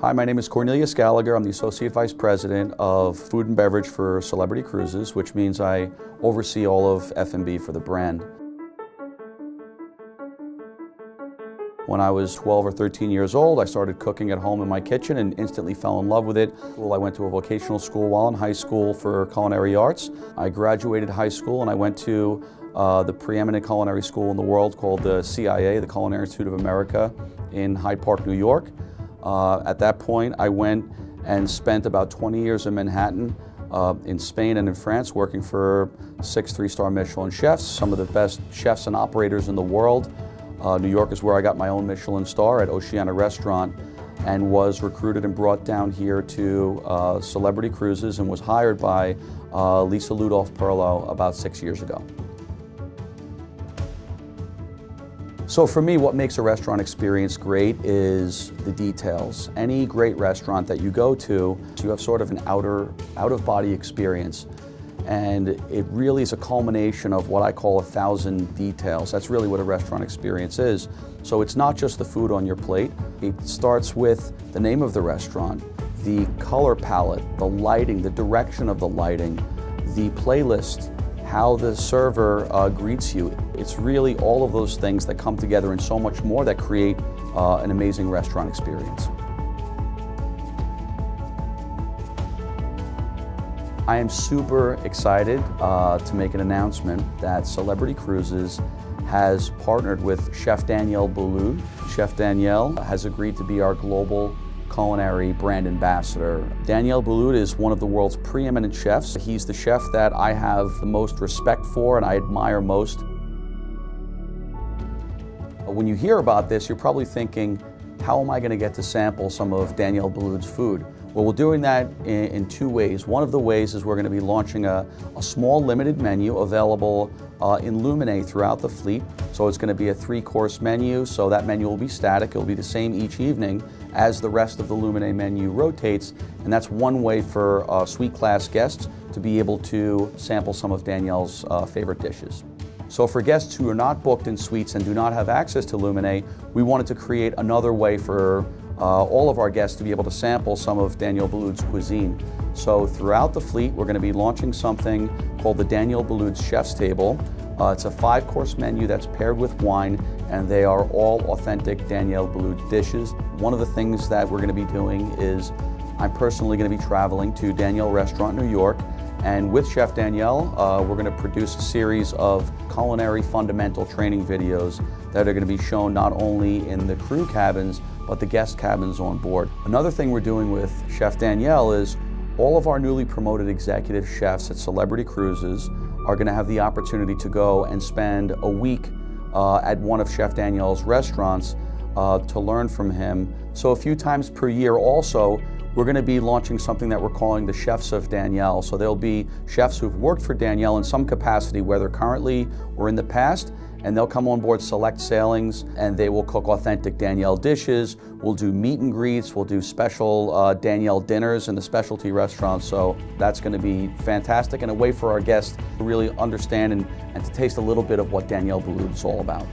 Hi, my name is Cornelius Gallagher. I'm the Associate Vice President of Food and Beverage for Celebrity Cruises, which means I oversee all of F&B for the brand. When I was 12 or 13 years old, I started cooking at home in my kitchen and instantly fell in love with it. Well, I went to a vocational school while in high school for culinary arts. I graduated high school and I went to the preeminent culinary school in the world called the CIA, the Culinary Institute of America, in Hyde Park, New York. At that point, I went and spent about 20 years in Manhattan, in Spain and in France, working for 6 3-star Michelin chefs, some of the best chefs and operators in the world. New York is where I got my own Michelin star at Oceana Restaurant, and was recruited and brought down here to Celebrity Cruises and was hired by Lisa Ludolf-Perlo about 6 years ago. So for me, what makes a restaurant experience great is the details. Any great restaurant that you go to, you have sort of an out-of-body experience. And it really is a culmination of what I call 1,000 details. That's really what a restaurant experience is. So it's not just the food on your plate. It starts with the name of the restaurant, the color palette, the lighting, the direction of the lighting, the playlist, how the server greets you. It's really all of those things that come together and so much more that create an amazing restaurant experience. I am super excited to make an announcement that Celebrity Cruises has partnered with Chef Daniel Boulud. Chef Daniel has agreed to be our global culinary brand ambassador. Daniel Boulud is one of the world's preeminent chefs. He's the chef that I have the most respect for and I admire most. When you hear about this, you're probably thinking, how am I going to get to sample some of Daniel Boulud's food? Well, we're doing that in 2 ways. One of the ways is we're going to be launching a small limited menu available in Lumine throughout the fleet. So it's going to be a 3-course menu, so that menu will be static. It'll be the same each evening as the rest of the Lumine menu rotates, and that's one way for suite class guests to be able to sample some of Daniel's favorite dishes. So for guests who are not booked in suites and do not have access to Lumine, we wanted to create another way for all of our guests to be able to sample some of Daniel Boulud's cuisine. So throughout the fleet, we're going to be launching something called the Daniel Boulud Chef's Table. It's a 5-course menu that's paired with wine, and they are all authentic Daniel Boulud dishes. One of the things that we're going to be doing is I'm personally going to be traveling to Daniel Restaurant, New York, and with Chef Daniel, we're going to produce a series of culinary fundamental training videos that are going to be shown not only in the crew cabins, but the guest cabins on board. Another thing we're doing with Chef Daniel is all of our newly promoted executive chefs at Celebrity Cruises are going to have the opportunity to go and spend a week at one of Chef Daniel's restaurants to learn from him. So a few times per year also, we're going to be launching something that we're calling the Chefs of Daniel. So there'll be chefs who've worked for Daniel in some capacity, whether currently or in the past, and they'll come on board select sailings and they will cook authentic Daniel dishes. We'll do meet and greets, we'll do special Daniel dinners in the specialty restaurants. So that's going to be fantastic and a way for our guests to really understand and to taste a little bit of what Daniel Boulud is all about.